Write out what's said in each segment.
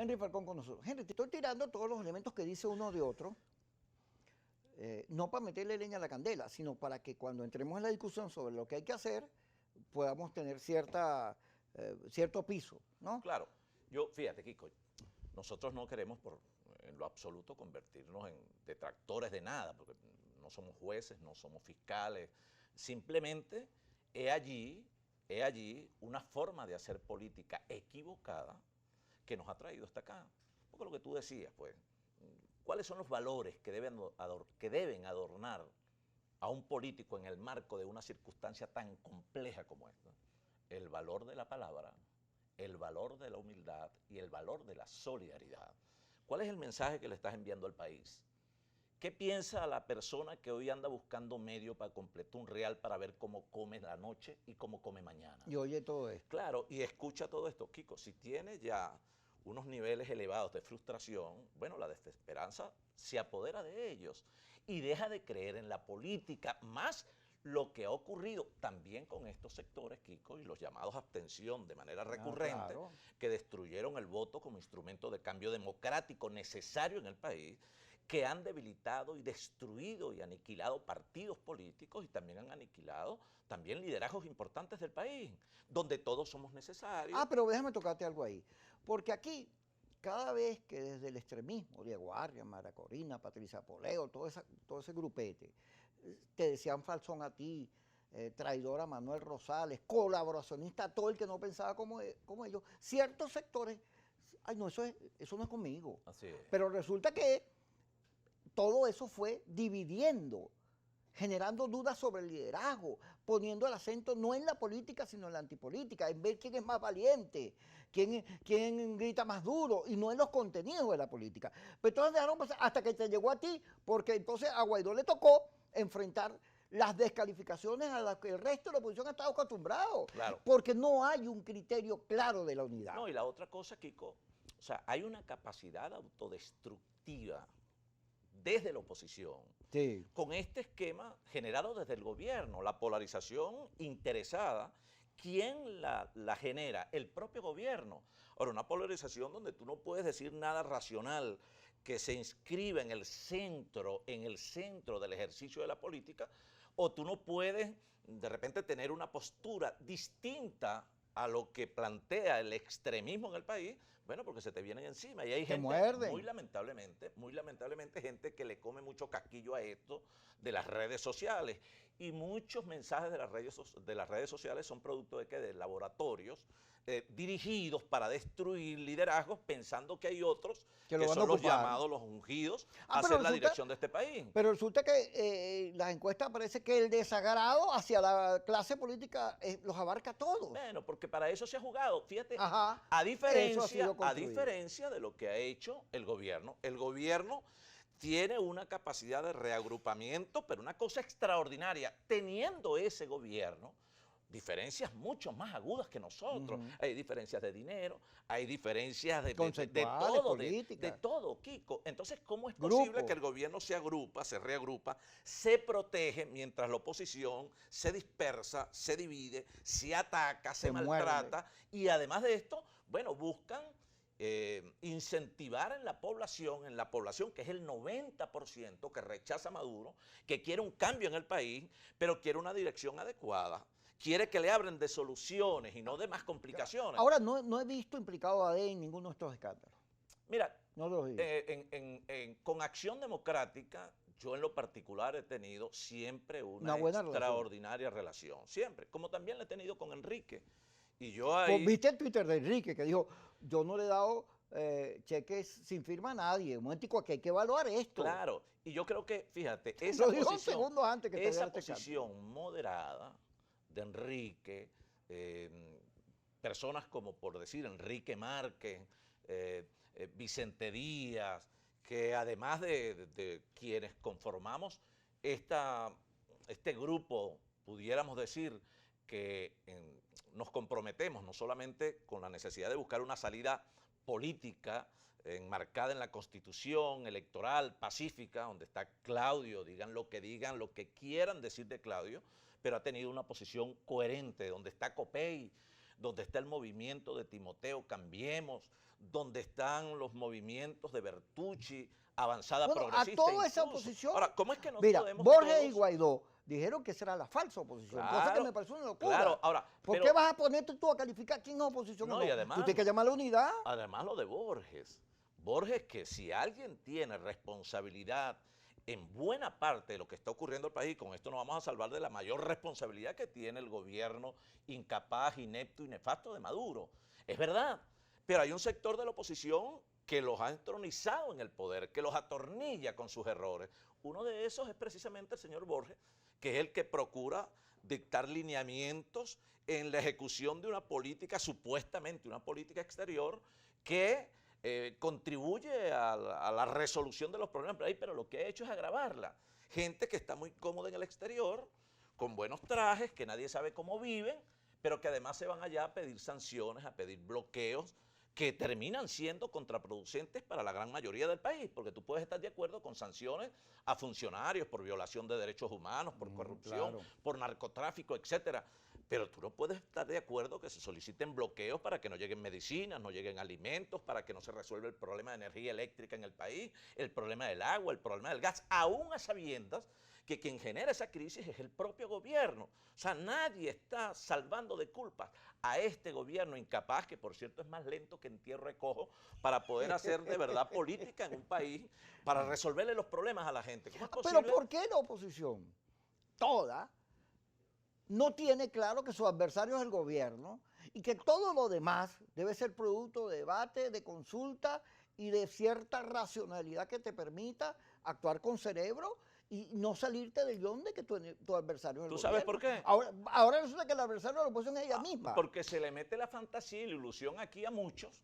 Henry Falcón con nosotros. Henry, te estoy tirando todos los elementos que dice uno de otro, no para meterle leña a la candela, sino para que cuando entremos en la discusión sobre lo que hay que hacer, podamos tener cierto piso, ¿no? Claro, fíjate, Kiko, nosotros no queremos en lo absoluto convertirnos en detractores de nada, porque no somos jueces, no somos fiscales, simplemente he allí una forma de hacer política equivocada que nos ha traído hasta acá. Porque lo que tú decías, pues, ¿cuáles son los valores que deben adornar a un político en el marco de una circunstancia tan compleja como esta? El valor de la palabra, el valor de la humildad y el valor de la solidaridad. ¿Cuál es el mensaje que le estás enviando al país? ¿Qué piensa la persona que hoy anda buscando medio para completar un real para ver cómo come la noche y cómo come mañana? Y oye todo esto. Claro, y escucha todo esto. Kiko, si tiene ya unos niveles elevados de frustración, bueno, la desesperanza se apodera de ellos y deja de creer en la política, más lo que ha ocurrido también con estos sectores, Kiko, y los llamados a abstención de manera recurrente, claro, que destruyeron el voto como instrumento de cambio democrático necesario en el país, que han debilitado y destruido y aniquilado partidos políticos y también han aniquilado también liderazgos importantes del país, donde todos somos necesarios. Ah, pero déjame tocarte algo ahí, porque aquí, cada vez que desde el extremismo, Diego Arias, Mara Corina, Patricia Poleo, todo ese grupete, te decían falsón a ti, traidor a Manuel Rosales, colaboracionista a todo el que no pensaba como ellos, ciertos sectores, ay no, eso no es conmigo. Así es. Pero resulta que todo eso fue dividiendo, generando dudas sobre el liderazgo, poniendo el acento no en la política, sino en la antipolítica, en ver quién es más valiente, quién grita más duro, y no en los contenidos de la política. Pero entonces dejaron pasar hasta que te llegó a ti, porque entonces a Guaidó le tocó enfrentar las descalificaciones a las que el resto de la oposición ha estado acostumbrado, Claro. porque no hay un criterio claro de la unidad. No, y la otra cosa, Kiko, o sea, hay una capacidad autodestructiva desde la oposición, Sí. con este esquema generado desde el gobierno, la polarización interesada. ¿Quién la genera? El propio gobierno. Ahora, una polarización donde tú no puedes decir nada racional que se inscriba en el centro del ejercicio de la política, o tú no puedes de repente tener una postura distinta a lo que plantea el extremismo en el país, bueno, porque se te vienen encima. Y hay gente, muerden. muy lamentablemente, gente que le come mucho casquillo a esto de las redes sociales. Y muchos mensajes de las redes sociales son producto de de laboratorios dirigidos para destruir liderazgos, pensando que hay otros que son los llamados, los ungidos, a hacer la dirección de este país. Pero resulta que las encuestas parece que el desagrado hacia la clase política los abarca a todos. Bueno, porque para eso se ha jugado. Fíjate, Ajá, a diferencia de lo que ha hecho el gobierno tiene una capacidad de reagrupamiento, pero una cosa extraordinaria. Teniendo ese gobierno diferencias mucho más agudas que nosotros. Hay diferencias de dinero, hay diferencias de todo, Kiko. Entonces, ¿cómo es posible que el gobierno se reagrupa, se protege, mientras la oposición se dispersa, se divide, se ataca, se maltrata? Y además de esto, bueno, buscan incentivar en la población que es el 90% que rechaza a Maduro, que quiere un cambio en el país, pero quiere una dirección adecuada. Quiere que le hablen de soluciones y no de más complicaciones. Ahora, no he visto implicado a ADE en ninguno de estos escándalos. Mira, no lo con Acción Democrática, yo en lo particular he tenido siempre una extraordinaria relación. Siempre, como también la he tenido con Enrique. Y yo ahí... ¿Viste el Twitter de Enrique que dijo, yo no le he dado cheques sin firma a nadie? Un momentico, que hay que evaluar esto. Claro, y yo creo que, fíjate, esa posición moderada de Enrique, personas como, por decir, Enrique Márquez, Vicente Díaz, que además de quienes conformamos este grupo, pudiéramos decir que nos comprometemos no solamente con la necesidad de buscar una salida política enmarcada en la Constitución electoral, pacífica, donde está Claudio, digan, lo que quieran decir de Claudio, pero ha tenido una posición coherente, donde está Copey, donde está el movimiento de Timoteo Cambiemos, donde están los movimientos de Bertucci, Avanzada Bueno, a Progresista toda esa incluso. oposición. Ahora, ¿cómo es que no Mira, podemos Borges y todos? Guaidó dijeron que esa era la falsa oposición, cosa que Claro, me pareció una locura. claro, ahora, ¿Por pero qué vas a ponerte tú a calificar quién es oposición o no, no? y Tú además, tienes que llamar a la unidad. además lo de Borges. Borges, que si alguien tiene responsabilidad en buena parte de lo que está ocurriendo en el país, con esto nos vamos a salvar de la mayor responsabilidad que tiene el gobierno incapaz, inepto y nefasto de Maduro. Es verdad, pero hay un sector de la oposición que los ha entronizado en el poder, que los atornilla con sus errores. Uno de esos es precisamente el señor Borges, que es el que procura dictar lineamientos en la ejecución de una política, supuestamente una política exterior, que contribuye a la resolución de los problemas, pero lo que ha hecho es agravarla. Gente que está muy cómoda en el exterior, con buenos trajes, que nadie sabe cómo viven, pero que además se van allá a pedir sanciones, a pedir bloqueos, que terminan siendo contraproducentes para la gran mayoría del país, porque tú puedes estar de acuerdo con sanciones a funcionarios por violación de derechos humanos, por corrupción, Claro. por narcotráfico, etcétera. Pero tú no puedes estar de acuerdo que se soliciten bloqueos para que no lleguen medicinas, no lleguen alimentos, para que no se resuelva el problema de energía eléctrica en el país, el problema del agua, el problema del gas, aún a sabiendas que quien genera esa crisis es el propio gobierno. O sea, nadie está salvando de culpas a este gobierno incapaz, que por cierto es más lento que entierro de cojo, para poder hacer de verdad política en un país, para resolverle los problemas a la gente. ¿Cómo es Pero posible? ¿por qué la oposición, toda, no tiene claro que su adversario es el gobierno y que todo lo demás debe ser producto de debate, de consulta y de cierta racionalidad que te permita actuar con cerebro y no salirte del guión de que tu adversario es el ¿Tú gobierno? sabes por qué? Ahora resulta que el adversario de la oposición es ella misma. Porque se le mete la fantasía y la ilusión aquí a muchos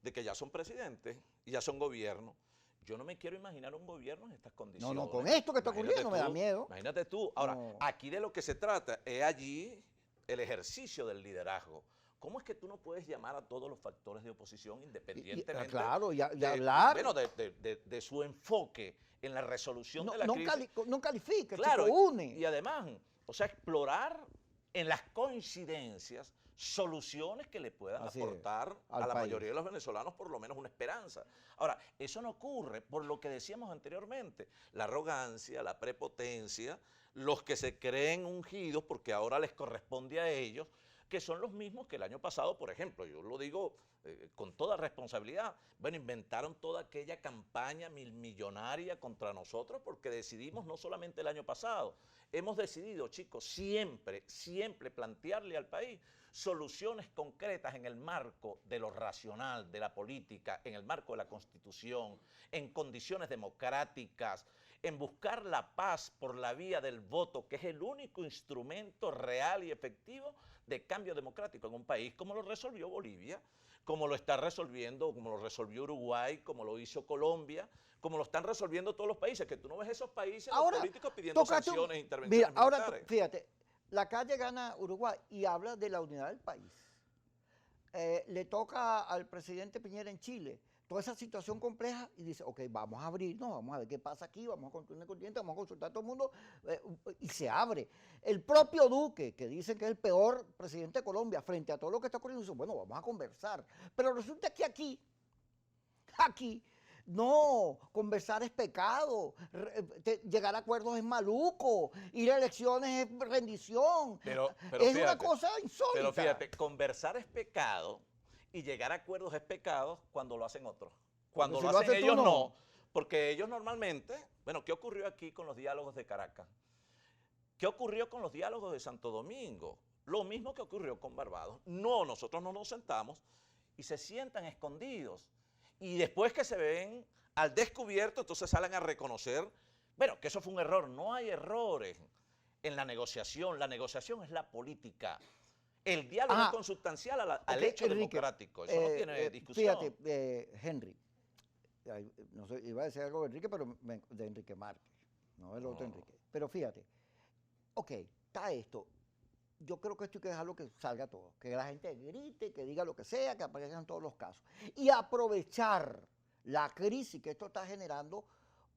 de que ya son presidentes y ya son gobiernos. Yo no me quiero imaginar un gobierno en estas No, condiciones. no, con esto que está Imagínate ocurriendo me da tú, miedo. Imagínate tú. Ahora, No. aquí de lo que se trata es allí el ejercicio del liderazgo. ¿Cómo es que tú no puedes llamar a todos los factores de oposición independientemente Claro, y de, hablar. bueno, de su enfoque en la resolución de la crisis? No califica, Claro, chico, une. y además, o sea, explorar en las coincidencias soluciones que le puedan Así es, aportar al a la país. mayoría de los venezolanos por lo menos una esperanza. Ahora, eso no ocurre por lo que decíamos anteriormente, la arrogancia, la prepotencia, los que se creen ungidos porque ahora les corresponde a ellos, que son los mismos que el año pasado, por ejemplo, yo lo digo con toda responsabilidad, bueno, inventaron toda aquella campaña millonaria contra nosotros porque decidimos no solamente el año pasado, hemos decidido, chicos, siempre plantearle al país soluciones concretas en el marco de lo racional, de la política, en el marco de la Constitución, en condiciones democráticas, en buscar la paz por la vía del voto, que es el único instrumento real y efectivo de cambio democrático en un país, como lo resolvió Bolivia, como lo está resolviendo, como lo resolvió Uruguay, como lo hizo Colombia, como lo están resolviendo todos los países, que tú no ves esos países, Ahora, los políticos pidiendo sanciones e intervenciones mira, ahora militares. fíjate, la calle gana Uruguay y habla de la unidad del país. Le toca al presidente Piñera en Chile toda esa situación compleja y dice, ok, vamos a abrirnos, vamos a ver qué pasa aquí, vamos a construir un continente, vamos a consultar a todo el mundo, y se abre. El propio Duque, que dicen que es el peor presidente de Colombia, frente a todo lo que está ocurriendo, dice, bueno, vamos a conversar. Pero resulta que aquí, no, conversar es pecado, llegar a acuerdos es maluco, ir a elecciones es rendición. Pero Es fíjate, una cosa insólita. Pero fíjate, conversar es pecado y llegar a acuerdos es pecado cuando lo hacen otros. Cuando si lo lo hacen haces tú, ellos no. no. Porque ellos normalmente, bueno, ¿qué ocurrió aquí con los diálogos de Caracas? ¿Qué ocurrió con los diálogos de Santo Domingo? Lo mismo que ocurrió con Barbados. No, nosotros no nos sentamos y se sientan escondidos. Y después que se ven al descubierto, entonces salen a reconocer, bueno, que eso fue un error. No hay errores en la negociación es la política. El diálogo es consubstancial al hecho Enrique, democrático, eso no tiene discusión. Fíjate, Henry, no sé, iba a decir algo de Enrique, pero de Enrique Márquez, no el otro Enrique. Pero fíjate, ok, está esto. Yo creo que esto hay que dejarlo que salga todo, que la gente grite, que diga lo que sea, que aparezcan todos los casos. Y aprovechar la crisis que esto está generando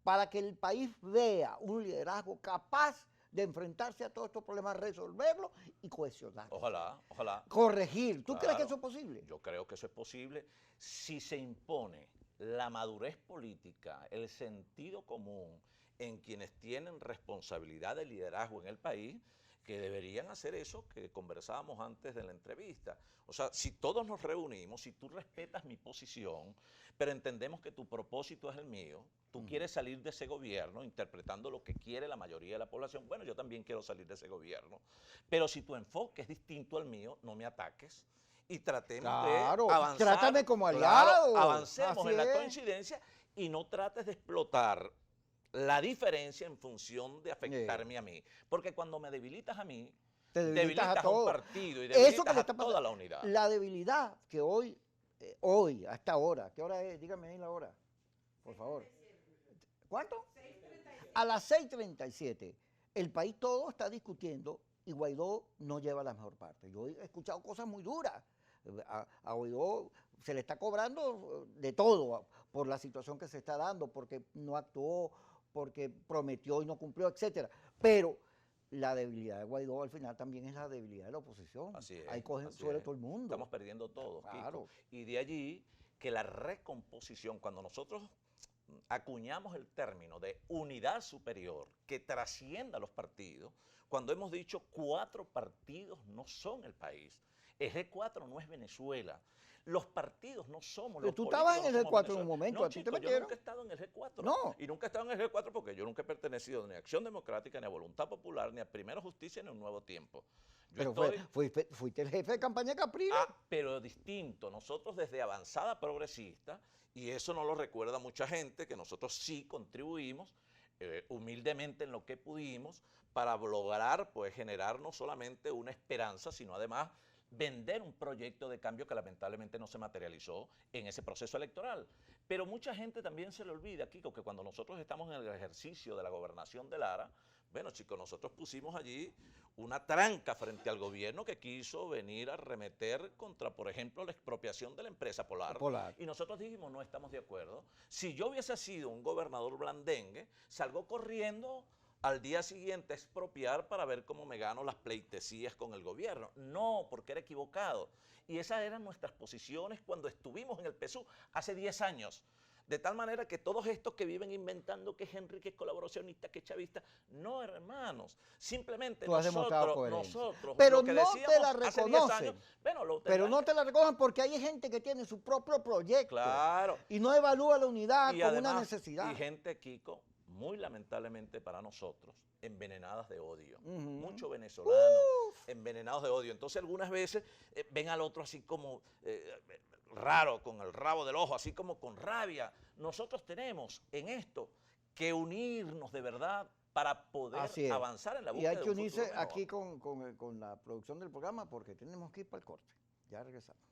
para que el país vea un liderazgo capaz de enfrentarse a todos estos problemas, resolverlos y cohesionar. Ojalá, ojalá. Corregir. ¿Tú crees que Claro, eso es posible? yo creo que eso es posible si se impone la madurez política, el sentido común en quienes tienen responsabilidad de liderazgo en el país, que deberían hacer eso que conversábamos antes de la entrevista. O sea, si todos nos reunimos, si tú respetas mi posición, pero entendemos que tu propósito es el mío, tú quieres salir de ese gobierno interpretando lo que quiere la mayoría de la población, bueno, yo también quiero salir de ese gobierno, pero si tu enfoque es distinto al mío, no me ataques y tratemos de Claro, avanzar. trátame como Claro, aliado. avancemos Así en la es. coincidencia y no trates de explotar la diferencia en función de afectarme a mí. Porque cuando me debilitas a mí, Te debilitas a debilitas a un todo. partido y Eso que debilitas le a está toda pasando, la unidad. la debilidad que hoy, hasta ahora, ¿qué hora es? Dígame ahí la hora, por favor. ¿Cuánto? A las 6:37. El país todo está discutiendo y Guaidó no lleva la mejor parte. Yo he escuchado cosas muy duras. A Guaidó se le está cobrando de todo por la situación que se está dando, porque no actuó, porque prometió y no cumplió, etcétera. Pero la debilidad de Guaidó al final también es la debilidad de la oposición. Así es. Ahí cogen así sobre es. todo el mundo. Estamos perdiendo todos, Claro. Kiko. Y de allí que la recomposición, cuando nosotros acuñamos el término de unidad superior que trascienda los partidos, cuando hemos dicho 4 partidos no son el país. El G4 no es Venezuela. Los partidos no somos Pero los tú políticos estabas en no el somos G4 en Venezuela. un momento, No, a ti te chico, yo metieron. nunca he estado en el G4. No. Y nunca he estado en el G4 porque yo nunca he pertenecido ni a Acción Democrática, ni a Voluntad Popular, ni a Primero Justicia, ni a Un Nuevo Tiempo. Yo Pero estoy... fuiste el jefe de campaña de Capriles. pero distinto. Nosotros desde Avanzada Progresista, y eso no lo recuerda mucha gente, que nosotros sí contribuimos humildemente en lo que pudimos para lograr pues generar no solamente una esperanza, sino además vender un proyecto de cambio que lamentablemente no se materializó en ese proceso electoral. Pero mucha gente también se le olvida, Kiko, que cuando nosotros estamos en el ejercicio de la gobernación de Lara, bueno, chicos, nosotros pusimos allí una tranca frente al gobierno que quiso venir a arremeter contra, por ejemplo, la expropiación de la empresa Polar. Y nosotros dijimos, no estamos de acuerdo. Si yo hubiese sido un gobernador blandengue, salgo corriendo al día siguiente a expropiar para ver cómo me gano las pleitesías con el gobierno. No, porque era equivocado. Y esas eran nuestras posiciones cuando estuvimos en el PSUV hace 10 años. De tal manera que todos estos que viven inventando que es Enrique es colaboracionista, que es chavista, no, hermanos. Simplemente Tú has demostrado nosotros, pero lo que no decíamos te la hace 10 años, reconocen. bueno, Pero no te la recogen porque hay gente que tiene su propio proyecto. Claro. Y no evalúa la unidad Y como además, una necesidad. Y gente, Kiko, muy lamentablemente para nosotros, envenenadas de odio. Muchos venezolanos envenenados de odio. Entonces algunas veces ven al otro así como raro, con el rabo del ojo, así como con rabia. Nosotros tenemos en esto que unirnos de verdad para poder avanzar en la búsqueda. Y hay que unirse aquí con la producción del programa porque tenemos que ir para el corte. Ya regresamos.